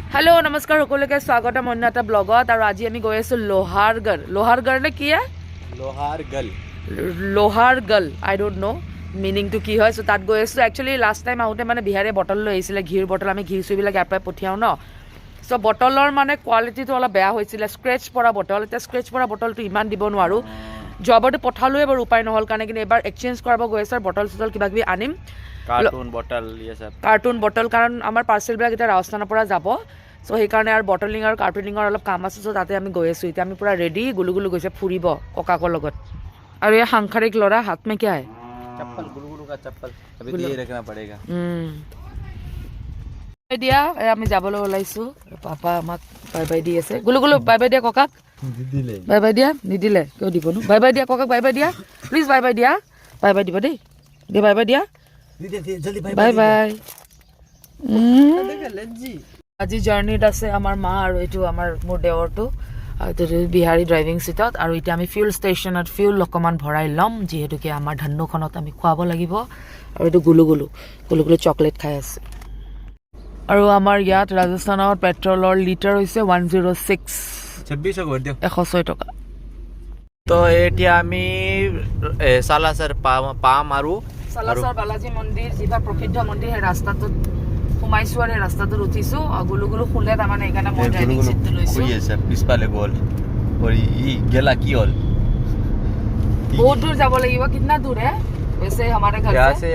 Hello नमस्कार সকলোকে স্বাগতম অন্য এটা ব্লগত আৰু আজি আমি গৈ আছো লোহাৰগড় নে কি লোহাৰগড় আই ডোন্ট নো মিনিং টু কি হয় সো তাত গৈ আছো একচুয়ালি লাস্ট টাইম আউটে মানে বিহাৰে বটল লৈ আহিছিলে ঘিৰ বটল আমি ঘিৰ সুবিলা ইয়াৰ পৰা পঠিয়াও ন সো বটলৰ মানে কোৱালিটিটো অলপ বেয়া হৈছিল স্ক্ৰেচ পৰা বটল এটা স্ক্ৰেচ পৰা বটলটো ইমান দিব নোৱাৰো জবৰটো পঠালো এবাৰ উপায় নহল কাৰণে কিন্তু এবাৰ এক্সচেঞ্জ কৰিব গৈ আছো বটল সটল কিবা কিবি আনিম কাৰ্টুন বটল কাৰণ আমাৰ পাৰ্সেল বিলাক এটা ৰাজস্থানৰ পৰা যাব সো সেই কাৰণে আৰু বটলিং আৰু কাৰ্টুনিঙৰ অলপ কাম আছে সো তাতে আমি গৈ আছো এতিয়া আমি পুৰা ৰেডি গুলুগুলু গৈছে ফুৰিব ককাকৰ লগত আৰু এই সাংসাৰিক লৰা হাত মে কি है चप्पल गुलगुलू का चप्पल अभी दिए रखना पड़ेगा দিয়া আমি যাবলৈ ওলাইছো পাপা আমাক বাই বাই দি আছে গুলুগুলু বাই বাই দিয়া ককাক বাই বাই দিয়া নিদিলে কিয় দিব নো বাই বাই দিয়া ককাক বাই বাই দিয়া প্লিজ বাই বাই দিয়া বাই বাই দিব দেই দিয়া বাই বাই দিয়া বাই বাই আজি জাৰ্নিত আছে আমাৰ মা আৰু এইটো আমাৰ মোৰ দেৱৰটো বিহাৰী ড্ৰাইভিং চিটত আৰু এতিয়া আমি ফিউল ষ্টেচনত ফিউল অকণমান ভৰাই ল'ম যিহেতুকে আমাৰ ধান্নুখনত আমি খুৱাব লাগিব আৰু এইটো গুলুগুলু চকলেট খাই আছে আৰু আমাৰ ইয়াত ৰাজস্থানত পেট্ৰলৰ লিটাৰ হৈছে 106 106 টকা তো এতিয়া আমি সালাসৰ পাম আৰু সালাসৰ বালাজী মন্দিৰ যিবা প্ৰসিদ্ধ মন্দিৰ সেই ৰাস্তাটোত সোমাইছো আৰু ৰাস্তাটোত উঠিছো গুলুগুলু খুলে তাৰমানে এইকাৰণে মই ড্ৰাইভিং চিটটো লৈছো ওই আছে পিছফালে গল और ये गेला की हॉल बहुत दूर যাব লাগিব कितना दूर है वैसे हमारे घर यहाँ से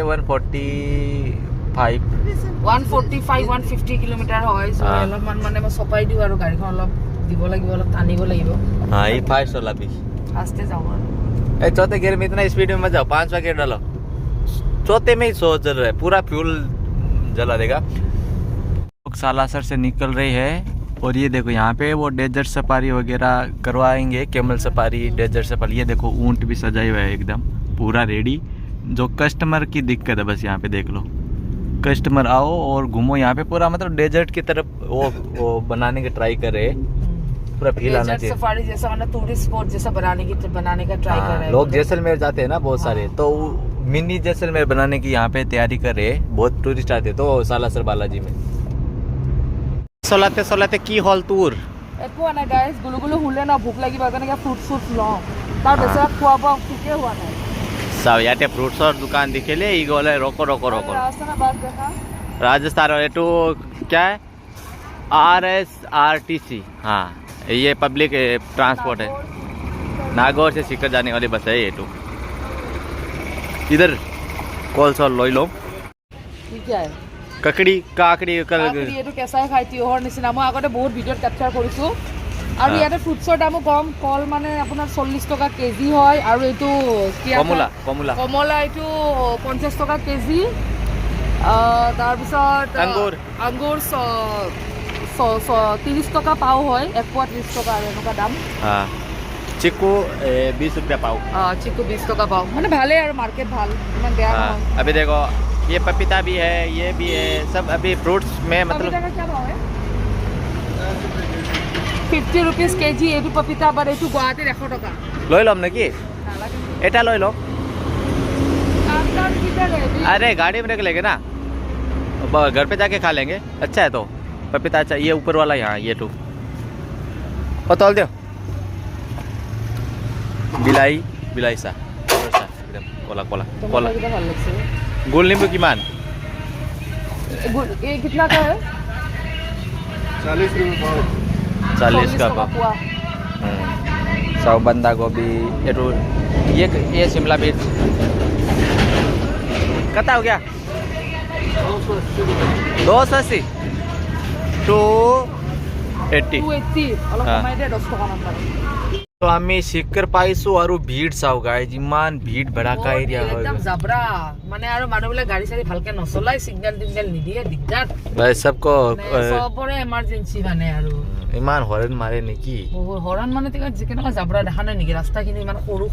145 150 কিলোমিটাৰ হয় সো অলপমান মানে মই সপাই দিও আৰু গাড়ীখন অলপ দিব লাগিব অলপ টানিব লাগিব हां ये फास्ट वाला भी फास्टे जाओ ए चौथे गियर में इतना स्पीड में मत जाओ 5वां गियर डालो चौथे में ही सो चल रहा है पूरा फ्यूल जला देगा लोग सालासर से निकल रहे हैं और ये देखो यहाँ पे वो डेजर्ट सफारी वगैरह करवाएंगे कैमल सफारी डेजर्ट सफारी ये देखो ऊंट भी सजाए हुआ है एकदम पूरा रेडी जो कस्टमर की दिक्कत है बस यहाँ पे देख लो कस्टमर आओ और घूमो यहाँ पे पूरा मतलब डेजर्ट की तरफ वो बनाने का ट्राई कर रहे हैं पूरा फील आना चाहिए सफारी जैसा मतलब टूरिस्ट स्पॉट जैसा बनाने का ट्राई कर रहे हैं लोग जैसलमेर जाते हैं ना बहुत सारे तो मिनी जैसलमेर बनाने की यहाँ पे तैयारी कर रहे हैं बहुत टूरिस्ट आते हैं तो सालासर बालाजी में চলাতে কি হল তোৰ একো নাই গাইস গুলুগুলু হুলে না ভুক লাগিব কাৰণে ফ্ৰুট লওঁ তাৰ বেচৰা খোৱা বোৱা ঠিকে হোৱা নাই চাও ইয়াতে ফ্ৰুটছৰ দোকান দেখিলে ই গলে ৰক राजस्थान एटू क्या है RSRTC हाँ ये पब्लिक ट्रांसपोर्ट है नागौर से सीकर जाने वाली बस है ये टू इधर कॉल सॉल लोई लो क्या है কাকড়ি এইটো কেঁচাই খাই তিয়হৰ নিচিনা মই আগতে বহুত ভিডিঅ'ত কেপচাৰ কৰিছোঁ আৰু ইয়াতে ফ্ৰুটছৰ দামো কম কল মানে আপোনাৰ 40 টকা কেজি হয় আৰু এইটো কমলা এইটো 50 টকা কেজি তাৰপিছত আঙ্গুৰ 30 টকা পাও হয় 1 পোৱা 30 টকা আৰু এনেকুৱা দাম চিকু 20 रुपया पाव চিকু 20 টকা পাও মানে ভালে আৰু মাৰ্কেট ভাল ইমান বেয়া নহয় अभी देखो ये पपीता भी है ये भी है सब अभी फ्रूट्स में मतलब पपीता का क्या भाव है 50 रुपीस केजी एटू पपीता पर एटू गुवाहाटी 100 टका লৈ লম নেকি এটা লৈ লম अरे गाड़ी में रख लेंगे ना घर पे जाके खा लेंगे अच्छा है तो पपीता अच्छा ये ऊपर वाला यहाँ ये टू और तोल दो बिलाई सा एकदम कोला गोल नींबू की मान ये कितना का है 40 का पाव 100 बंदा गोभी ये शिमला मिर्च कितना हो गया 280 অলপ কমাই দে 10 টকা মান পায় তো আমি শিখৰ পাইছো আৰু ভিড় চাও গাইজ ইমান ভিড় ভড়াকা এৰিয়া হয় একদম জাবৰা মানে আৰু মানুহবিলাক গাড়ী চাৰি ভালকে নচলাই সিগনেল নিদিয়ে দিগদাৰ ভাই সবকো সবৰে এমাৰ্জেন্সি মানে আৰু ইমান হৰণ মাৰে নেকি হৰণ মানে কেনেকুৱা জাবৰা দেখা নাই নেকি ৰাস্তাখিনি ইমান সৰু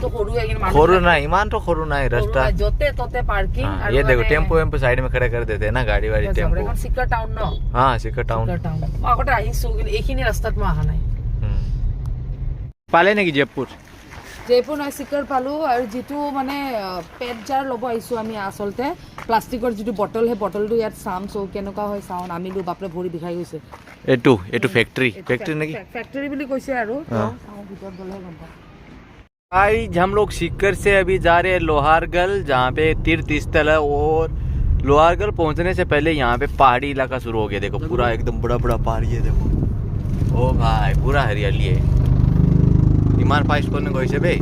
তো সৰু সৰু নাই ইমান তো সৰু নাই ৰাস্তা যতে ততে পাৰ্কিং আৰু ये देखो टेम्पो साइड में खड़ा कर देते हैं ना गाड़ी वाली टेम्पो सिकर टाउन ন हां सिकर टाउन মই আগতে আহিছো কিন্তু এইখিনি ৰাস্তাত মই অহা নাই পালে নেকি জয়পুৰ জয়পুৰ নাই চিকাৰ পালোঁ আৰু যিটো মানে পেট জাৰ ল'ব আহিছোঁ আমি আচলতে প্লাষ্টিকৰ যিটো বটল সেই বটলটো ইয়াত চাম চ' কেনেকুৱা হয় চাওঁ নামিলোঁ বাপৰে ভৰি বিষাই গৈছে এইটো ফেক্টৰী নেকি ফেক্টৰী বুলি কৈছে আৰু চাওঁ ভিতৰত গ'লেহে গম পাম आज हम लोग सीकर से अभी जा रहे हैं लोहारगल जहाँ पे तीर्थ स्थल है और लोहारगल पहुँचने से पहले यहाँ पे पहाड़ी इलाका शुरू हो गया देखो पूरा एकदम बड़ा बड़ा पहाड़ी है देखो ओ भाई पूरा हरियाली है ईमान फाइस्ट करने को ऐसे भाई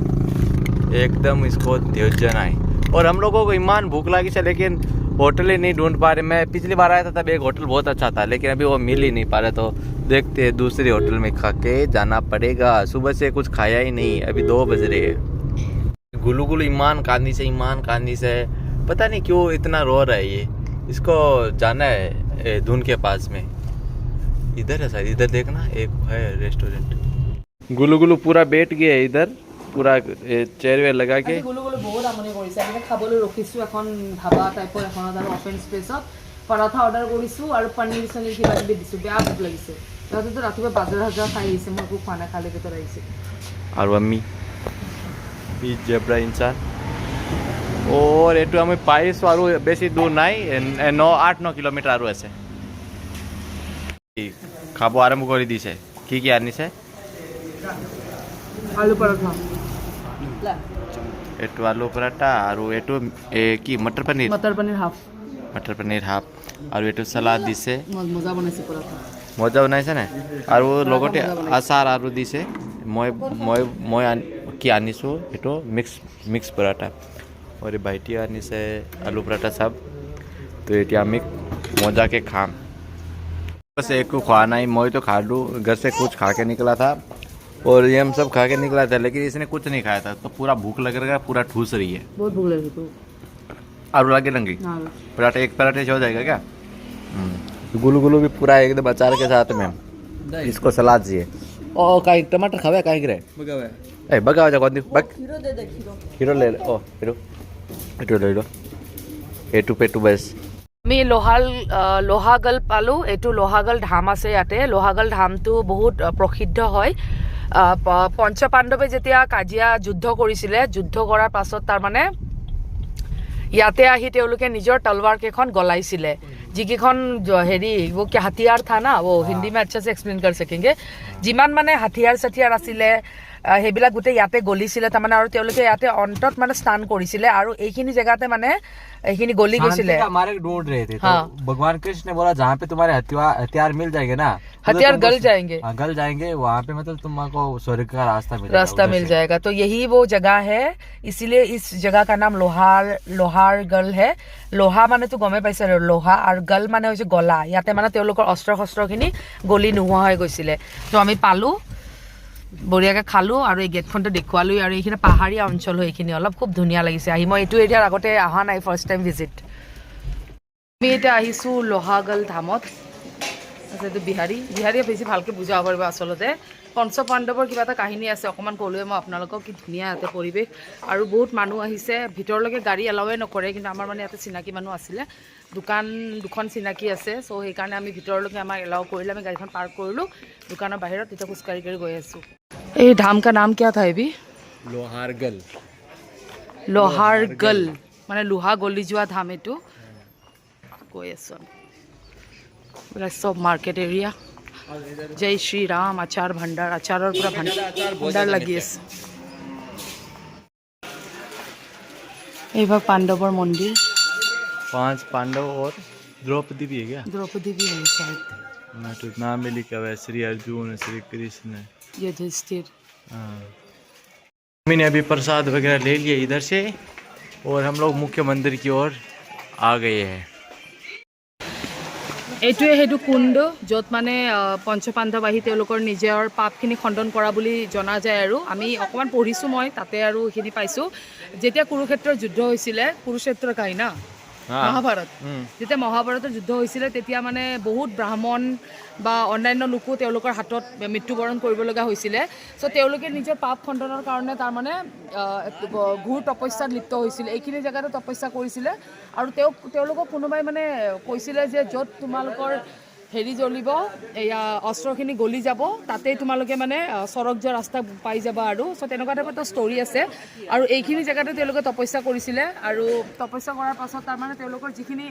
एकदम इसको ध्योजन आए और हम लोगों को ईमान भूख लगी से लेकिन होटल ही नहीं ढूंढ पा रहे मैं पिछली बार आया था तब एक होटल बहुत अच्छा था लेकिन अभी वो मिल ही नहीं पा रहा तो देखते हैं दूसरे होटल में खा के जाना पड़ेगा सुबह से कुछ खाया ही नहीं अभी 2 बज रहे हैं गुलू गुलू ईमान कांदी से पता नहीं क्यों इतना रो रहा है ये इसको जाना है धुन के पास में इधर है शायद इधर देखना एक है रेस्टोरेंट गुलू गुलू पूरा बैठ गया है इधर पूरा चेयर वेयर लगा के গুলো গুলো বহুত আমনি কৰিছে আমি খাবলৈ ৰখিছোঁ এখন ধাবা টাইপৰ এখনত আৰু অপেন স্পেচত পৰঠা অৰ্ডাৰ কৰিছোঁ আৰু পনীৰ চনীৰ কিবা কিবি দিছোঁ বেয়া ভোক লাগিছে সিহঁতেতো ৰাতিপুৱা বাজাৰ খাই আহিছে মই একো খোৱা নাই খালী পেটত আহিছে और अम्मी ये जेब्रा इंसान और एटू हमें पाइस वारू बेसी दूर नहीं 8-9 किलोमीटर आरू আছে খাব আরম্ভ করে দিছে কি আনিছে আলু পরঠা एटू आलू पराठा और एटू কি मटर पनीर हाफ और एटू सलाद दिছে মজা বনাইছে পরঠা মজা বনাইছে না আৰু লগতে আচাৰ আৰু দিছে মই কি আনিছোঁ এইটো মিক্স পৰাঠা আৰু ভাইটি আনিছে আলু পৰাঠা সব তো এতিয়া আমি মজাকে খাম बस एक को खा नहीं मैं तो खा लूँ घर से कुछ खा के निकला था और ये हम सब खा के निकला था लेकिन इसने कुछ नहीं खाया था तो पूरा भूख लग रहा है पूरा ठूस रही है बहुत भूख लगी तो आलू लगे लंगी हाँ पराठा एक पराठे से हो जाएगा क्या गुलू गुलू भी पूरा एकदम अचार के साथ में इसको सलाद चाहिए ओ काई टमाटर खावे काई गिरे बगावे जा कौन बग खीरो ले ओ खीरो ले लो एटू पेटू बस আমি লোহাগল পালোঁ এইটো লোহাগল ধাম আছে ইয়াতে লোহাগল ধামটো বহুত প্ৰসিদ্ধ হয় পঞ্চপাণ্ডৱে যেতিয়া কাজিয়া যুদ্ধ কৰিছিলে যুদ্ধ কৰাৰ পাছত তাৰমানে ইয়াতে আহি তেওঁলোকে নিজৰ তলৱাৰ কেইখন গলাইছিলে যিকেইখন হেৰি वो क्या हथियार था ना वो हिंदी में अच्छा से एक्सप्लेन कर सकेंगे যিমান মানে হাতিয়াৰ চাতিয়াৰ আছিলে সেইবিলাক গোটেই ইয়াতে গলিছিলে তাৰমানে আৰু তেওঁলোকে ইয়াতে অন্তত মানে স্নান কৰিছিলে আৰু এইখিনি জেগাতে মানে এইখিনি গলি গৈছিলে हमारे ढूंढ रहे थे तो भगवान कृष्ण ने बोला जहाँ पे तुम्हारे हथियार मिल जाएंगे ना हथियार गल जाएंगे गल जाएंगे वहाँ पे मतलब तुमको स्वर्ग का रास्ता मिल जाएगा तो यही वो जगह है इसीलिए इस जगह का नाम लोहारगल है लोहा माने तो गमे पाइছে लोहा और गल माने হৈছে গলা ইয়াতে মানে তেওঁলোকৰ অস্ত্ৰ শস্ত্ৰখিনি গলি নোহোৱা হৈ গৈছিলে তো আমি পালো বঢ়িয়াকৈ খালোঁ আৰু এই গেটখনটো দেখুৱালোঁ আৰু এইখিনি পাহাৰীয়া অঞ্চল হয় এইখিনি অলপ খুব ধুনীয়া লাগিছে আহি মই এইটো এৰিয়াৰ আগতে অহা নাই ফাৰ্ষ্ট টাইম ভিজিট আমি এতিয়া আহিছোঁ লোহাগল ধামত আছে এইটো বিহাৰীয়ে বেছি ভালকৈ বুজাব পাৰিব আচলতে পঞ্চপাণ্ডৱৰ কিবা এটা কাহিনী আছে অকণমান ক'লোৱে মই আপোনালোকক কি ধুনীয়া ইয়াতে পৰিৱেশ আৰু বহুত মানুহ আহিছে ভিতৰলৈকে গাড়ী এলাউৱে নকৰে কিন্তু আমাৰ মানে ইয়াতে চিনাকি মানুহ আছিলে দোকান দুখন চিনাকি আছে চ' সেইকাৰণে আমি ভিতৰলৈকে আমাক এলাউ কৰিলে আমি গাড়ীখন পাৰ্ক কৰিলোঁ দোকানৰ বাহিৰত তেতিয়া খোজকাঢ়ি গৈ আছোঁ এই ধাম কা নাম क्या था अभी লোহাৰগল মানে লোহা গলি যোৱা ধাম এইটো গৈ আছোঁ আমি সব মাৰ্কেট এৰিয়া जय श्री राम अचार भंडार अचार पूरा भंडार लगी আছে এইভাগ পাণ্ডৱৰ মন্দিৰ 5 पांडव और द्रौपदी भी है क्या द्रौपदी भी है शायद ना तो नाम में लिखा हुआ है श्री अर्जुन श्री कृष्ण युधिष्ठिर मैंने अभी प्रसाद वगैरह ले लिया इधर से और हम लोग मुख्य मंदिर की ओर आ गए हैं এইটোৱে সেইটো কুণ্ড য'ত মানে পঞ্চপাণ্ডৱ আহি তেওঁলোকৰ নিজৰ পাপখিনি খণ্ডন কৰা বুলি জনা যায় আৰু আমি অকণমান পঢ়িছোঁ মই তাতে আৰু এইখিনি পাইছোঁ যেতিয়া কুৰুক্ষেত্ৰৰ যুদ্ধ হৈছিলে কুৰুক্ষেত্ৰৰ কাহিনী না মহাভাৰত যেতিয়া মহাভাৰতৰ যুদ্ধ হৈছিলে তেতিয়া মানে বহুত ব্ৰাহ্মণ বা অন্যান্য লোকো তেওঁলোকৰ হাতত মৃত্যুবৰণ কৰিব লগা হৈছিলে চ' তেওঁলোকে নিজৰ পাপ খণ্ডনৰ কাৰণে তাৰমানে ঘোৰ তপস্যাত লিপ্ত হৈছিলে এইখিনি জেগাতে তপস্যা কৰিছিলে আৰু তেওঁলোকক কোনোবাই মানে কৈছিলে যে য'ত তোমালোকৰ হেৰি জ্বলিব এয়া অস্ত্ৰখিনি গলি যাব তাতেই তোমালোকে মানে সৰগ যোৱা ৰাস্তা পাই যাবা আৰু চ' তেনেকুৱা টাইপৰ এটা ষ্টৰি আছে আৰু এইখিনি জেগাতে তেওঁলোকে তপস্যা কৰিছিলে আৰু তপস্যা কৰাৰ পাছত তাৰমানে তেওঁলোকৰ যিখিনি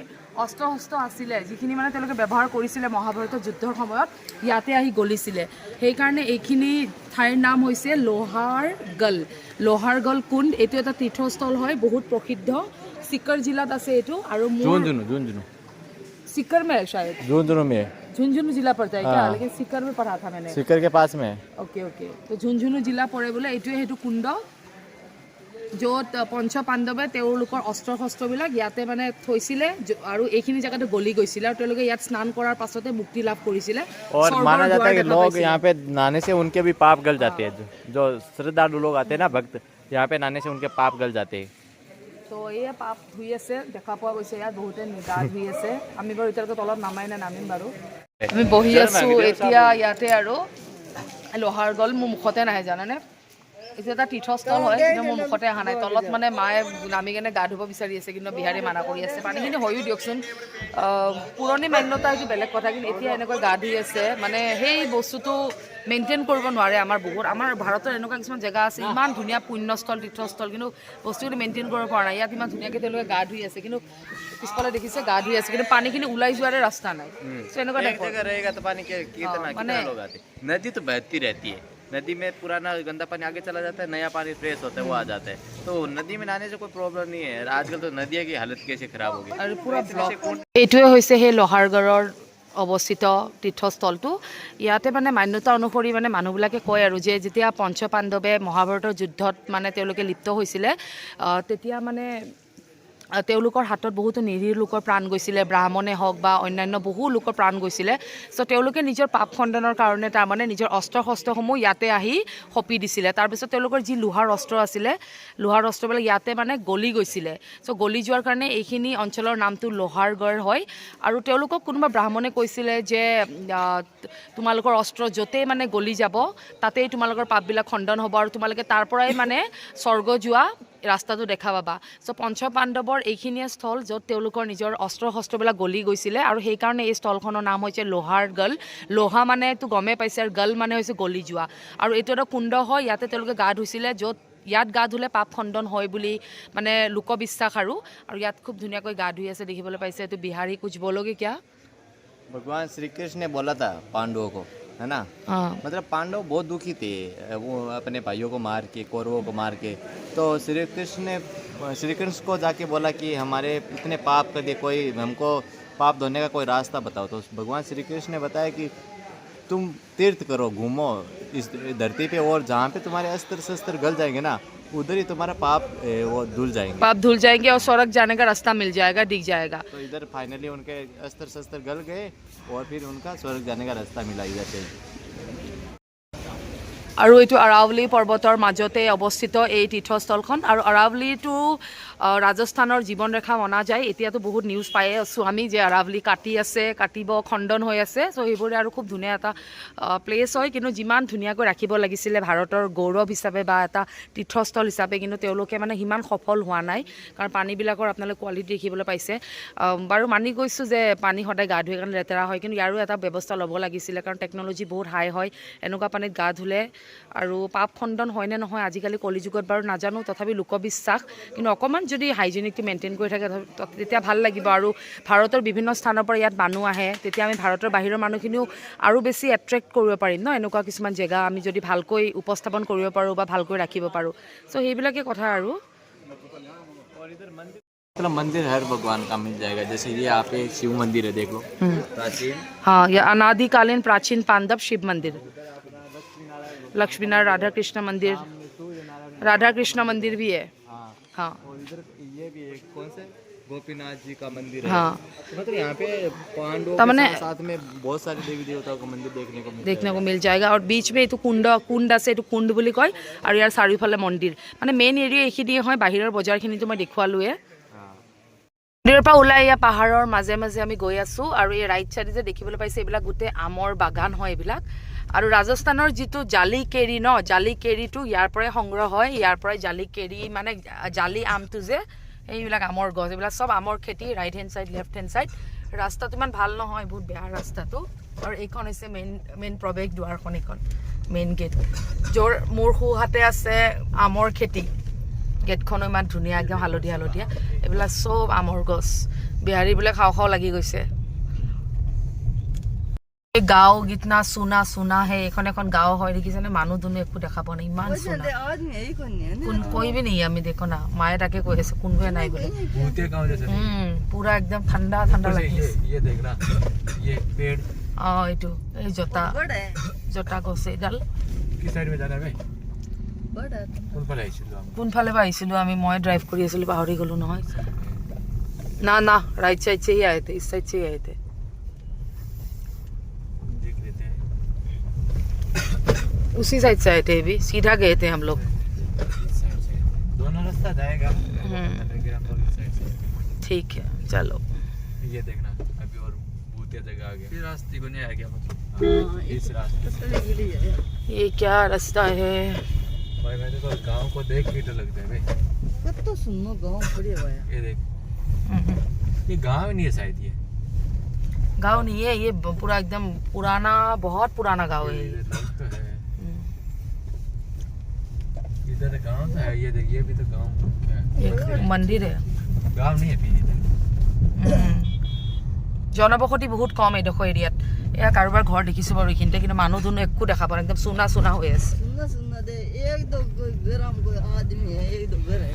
অস্ত্ৰ শস্ত্ৰ আছিলে যিখিনি মানে তেওঁলোকে ব্যৱহাৰ কৰিছিলে মহাভাৰতৰ যুদ্ধৰ সময়ত ইয়াতে আহি গলিছিলে সেইকাৰণে এইখিনি ঠাইৰ নাম হৈছে লোহাৰগল কুণ্ড এইটো এটা তীৰ্থস্থল হয় বহুত প্ৰসিদ্ধ সিকৰ জিলাত আছে এইটো আৰু झुंझुनू सिकर में है शायद झुंझुनू में झुंझुनू जिला पड़ता है क्या लेकिन सिकर में पढ़ा था मैंने सीकर के पास में है ओके ओके तो झुंझुनू जिला পৰে বোলে এইটোৱে সেইটো কুণ্ড য'ত পঞ্চ পাণ্ডৱে তেওঁলোকৰ অস্ত্ৰ শস্ত্ৰবিলাক ইয়াতে মানে থৈছিলে আৰু এইখিনি জেগাতে গলি গৈছিলে আৰু তেওঁলোকে ইয়াত স্নান কৰাৰ পাছতে মুক্তি লাভ কৰিছিলে और माना जाता है कि लोग यहाँ पे नहाने से उनके भी पाप गल जाते हैं जो श्रद्धालु लोग आते हैं ना भक्त यहाँ पे नहाने से उनके पाप गल जाते हैं তো এই পাপ ধুই আছে দেখা পোৱা গৈছে ইয়াত বহুতে গা ধুই আছে আমি বাৰু এতিয়ালৈকে তলত নামাই নামিম বাৰু আমি বহি আছো এতিয়া ইয়াতে আৰু লোহাৰগল মোৰ মুখতে নাহে জানানে এইটো এটা তীৰ্থস্থল হয় কিন্তু মোৰ মুখতে অহা নাই তলত মানে মায়ে নামি কেনে গা ধুব বিচাৰি আছে কিন্তু বিহাৰী মানা কৰি আছে পানীখিনি হয়ো দিয়কচোন পুৰণি মান্যতা সেইটো বেলেগ কথা কিন্তু এতিয়া এনেকৈ গা ধুই আছে মানে সেই বস্তুটো মেইনটেইন কৰিব নোৱাৰে আমাৰ ভাৰতৰ এনেকুৱা কিছুমান জেগা আছে ইমান ধুনীয়া পুণ্যস্থল তীৰ্থস্থল কিন্তু বস্তুটো মেইনটেইন কৰিব পৰা নাই ইয়াত ইমান ধুনীয়াকৈ তেওঁলোকে গা ধুই আছে কিন্তু পিছফালে দেখিছে গা ধুই আছে কিন্তু পানীখিনি ওলাই যোৱাৰে ৰাস্তা নাই চ' এনেকুৱা টাইপৰ रहेगा तो पानी कितना लोग आते नदी तो बहती रहती है नदी में पुराना गंदा पानी आगे चला जाता है नया पानी फ्रेश होता है वो आ जाता है तो नदी में नहाने से कोई प्रॉब्लम नहीं है आजकल तो नदियों की हालत कैसे खराब हो गई আৰু পুৰা এইটোৱে হৈছে সেই লোহাৰগড়ৰ অৱস্থিত তীৰ্থস্থলটো ইয়াতে মানে মান্যতা অনুসৰি মানে মানুহবিলাকে কয় আৰু যে যেতিয়া পঞ্চ পাণ্ডৱে মহাভাৰতৰ যুদ্ধত মানে তেওঁলোকে লিপ্ত হৈছিলে তেতিয়া মানে তেওঁলোকৰ হাতত বহুতো নিৰীহ লোকৰ প্ৰাণ গৈছিলে ব্ৰাহ্মণে হওক বা অন্যান্য বহু লোকৰ প্ৰাণ গৈছিলে চ' তেওঁলোকে নিজৰ পাপ খণ্ডনৰ কাৰণে তাৰমানে নিজৰ অস্ত্ৰ শস্ত্ৰসমূহ ইয়াতে আহি সঁপি দিছিলে তাৰপিছত তেওঁলোকৰ যি লোহাৰ অস্ত্ৰ আছিলে লোহাৰ অস্ত্ৰবিলাক ইয়াতে মানে গলি গৈছিলে চ' গলি যোৱাৰ কাৰণে এইখিনি অঞ্চলৰ নামটো লোহাৰগড় হয় আৰু তেওঁলোকক কোনোবা ব্ৰাহ্মণে কৈছিলে যে তোমালোকৰ অস্ত্ৰ য'তেই মানে গলি যাব তাতেই তোমালোকৰ পাপবিলাক খণ্ডন হ'ব আৰু তোমালোকে তাৰ পৰাই মানে স্বৰ্গ যোৱা ৰাস্তাটো দেখা পাবা চ' পঞ্চ পাণ্ডৱৰ এইখিনিয়ে স্থল য'ত তেওঁলোকৰ নিজৰ অস্ত্ৰ শস্ত্ৰবিলাক গলি গৈছিলে আৰু সেইকাৰণে এই স্থলখনৰ নাম হৈছে লোহাৰগল লোহা মানে তো গমেই পাইছে আৰু গল মানে হৈছে গলি যোৱা আৰু এইটো এটা কুণ্ড হয় ইয়াতে তেওঁলোকে গা ধুইছিলে য'ত ইয়াত গা ধুলে পাপ খণ্ডন হয় বুলি মানে লোকবিশ্বাস আৰু ইয়াত খুব ধুনীয়াকৈ গা ধুই আছে দেখিবলৈ পাইছে এইটো বিহাৰী কুछ बोलोगे क्या भगवान श्री कृष्ण ने बोला था पांडवों को है ना मतलब पांडव बहुत दुखी थे वो अपने भाइयों को मार के कौरवों को मार के तो श्री कृष्ण को जाके बोला कि हमारे इतने पाप कर दिए कोई हमको पाप धोने का कोई रास्ता बताओ तो भगवान श्री कृष्ण ने बताया कि तुम तीर्थ करो घूमो इस धरती पे और जहाँ पे तुम्हारे अस्त्र शस्त्र गल जाएंगे ना उधर ही तुम्हारा पाप वो धुल जाएंगे और स्वर्ग जाने का रास्ता मिल जाएगा दिख जाएगा तो इधर फाइनली उनके अस्त्र शस्त्र गल गए और फिर उनका स्वर्ग जाने का रास्ता मिला इधर से আৰু এইটো আৰাৱলী পৰ্বতৰ মাজতে অৱস্থিত এই তীৰ্থস্থলখন আৰু আৰাৱলীটো ৰাজস্থানৰ জীৱন ৰেখা মনা যায় এতিয়াতো বহুত নিউজ পায়ে আছোঁ আমি যে আৰাৱলী কাটিব খণ্ডন হৈ আছে চ' সেইবোৰে আৰু খুব ধুনীয়া এটা প্লেচ হয় কিন্তু যিমান ধুনীয়াকৈ ৰাখিব লাগিছিলে ভাৰতৰ গৌৰৱ হিচাপে বা এটা তীৰ্থস্থল হিচাপে কিন্তু তেওঁলোকে মানে সিমান সফল হোৱা নাই কাৰণ পানীবিলাকৰ আপোনালোকে কোৱালিটি দেখিবলৈ পাইছে বাৰু মানি গৈছোঁ যে পানী সদায় গা ধুই কাৰণে লেতেৰা হয় কিন্তু ইয়াৰো এটা ব্যৱস্থা ল'ব লাগিছিলে কাৰণ টেকন'লজি বহুত হাই হয় এনেকুৱা পানীত গা ধুলে আৰু পাপ খণ্ডন হয় নে নহয় আজিকালি কলিযুগত বাৰু নাজানো তথাপি লোকবিশ্বাস কিন্তু অকণমান যদি হাইজেনিকটো মেইনটেইন কৰি থাকে তেতিয়া ভাল লাগিব আৰু ভাৰতৰ বিভিন্ন স্থানৰ পৰা ইয়াত মানুহ আহে তেতিয়া আমি ভাৰতৰ বাহিৰৰ মানুহখিনিও আৰু বেছি এট্ৰেক্ট কৰিব পাৰিম ন এনেকুৱা কিছুমান জেগা আমি যদি ভালকৈ উপস্থাপন কৰিব পাৰোঁ বা ভালকৈ ৰাখিব পাৰোঁ চ' সেইবিলাকে কথা আৰু मतलब मंदिर हर भगवान का मिल जाएगा जैसे ये आप एक शिव मंदिर है देख लो प्राचीन हाँ ये अनादिकालीन प्राचीन पांडव शिव मंदिर लक्ष्मी नारायण राधा कृष्ण मंदिर भी है हाँ और इधर ये भी एक कौन से गोपीनाथ जी का मंदिर है हाँ मतलब यहाँ पे पांडवों के साथ में बहुत सारे देवी देवताओं का मंदिर देखने को मिल जाएगा और बीच में এইটো কুণ্ড আছে এইটো কুণ্ড বুলি কয় আৰু ইয়াৰ চাৰিওফালে মন্দিৰ মানে মেইন এৰিয়া এইখিনিয়ে হয় বাহিৰৰ বজাৰখিনিতো মই দেখুৱালোৱে মন্দিৰৰ পৰা ওলাই এয়া পাহাৰৰ মাজে মাজে আমি গৈ আছোঁ আৰু এই ৰাইট চাইডে যে দেখিবলৈ পাইছে এইবিলাক গোটেই আমৰ বাগান হয় এইবিলাক আৰু ৰাজস্থানৰ যিটো জালি কেৰি জালি কেৰিটো ইয়াৰ পৰাই সংগ্ৰহ হয় ইয়াৰ পৰাই জালি কেৰি মানে জালি আমটো যে এইবিলাক আমৰ গছ এইবিলাক চব আমৰ খেতি right hand side left hand side ৰাস্তাটো ইমান ভাল নহয়, বহুত বেয়া ৰাস্তাটো। আৰু এইখন হৈছে মেইন প্ৰৱেশ দুৱাৰখন, এইখন মেইন গেট, য'ৰ মোৰ সোঁহাতে আছে আমৰ খেতি। গেটখনো ইমান ধুনীয়া, একদম হালধীয়া হালধীয়া, এইবিলাক চব আমৰ গছ। বিহাৰীবোলে খাওঁ খাওঁ লাগি গৈছে। গাঁও গীতনা চুনা চুনা হে, এইখন এখন গাঁও হয়, দেখিছেনে? মানুহ দুনুহ একো দেখা পোৱা নাই, ইমান চুনা। কোন কৈবি নেকি আমি, দেখো না মায়ে তাকে কৈ আছে কোনোৱে নাই বুলি। পুৰা একদম ঠাণ্ডা ঠাণ্ডা লাগি আছে। এইটো এই জোতা গছ এইডাল। কোনফালে পৰা আহিছিলো আমি? মই ড্ৰাইভ কৰি আছিলো, পাহৰি গলো নহয়। না না, राइट साइड से ही आए थे, इस साइड से ही आए थे। उसी साइड से आए थे, भी सीधा गए थे हम लोग। दोनों रास्ता जाएगा। ठीक है, चलो। ये देखना, अभी और भूतिया जगह आ गया। इस रास्ते को नहीं आ गया मतलब। इस रास्ते ये क्या रास्ता है? भाई मैंने तो गांव को देख के डर लगता है भाई। तो सुनो गांव बढ़िया भाई। ये देख, ये गांव नहीं है शायद, ये गांव नहीं है, ये पूरा एकदम पुराना, बहुत पुराना गांव है। ये लग तो है। इधर गांव तो है, ये देख, ये भी तो गांव है। ये मंदिर है, गांव नहीं है फिर इधर। জনবসতি বহুত কম এইডোখৰ এৰিয়াত। এয়া কাৰোবাৰ ঘৰ দেখিছো বাৰু এইখিনিতে, কিন্তু মানুহ দুনুহ একো দেখা পোৱা নাই, একদম চুনা চুনা হৈ আছে। सुनना सुनना दे, एक दो घर हमको आदमी है, एक दो घर है।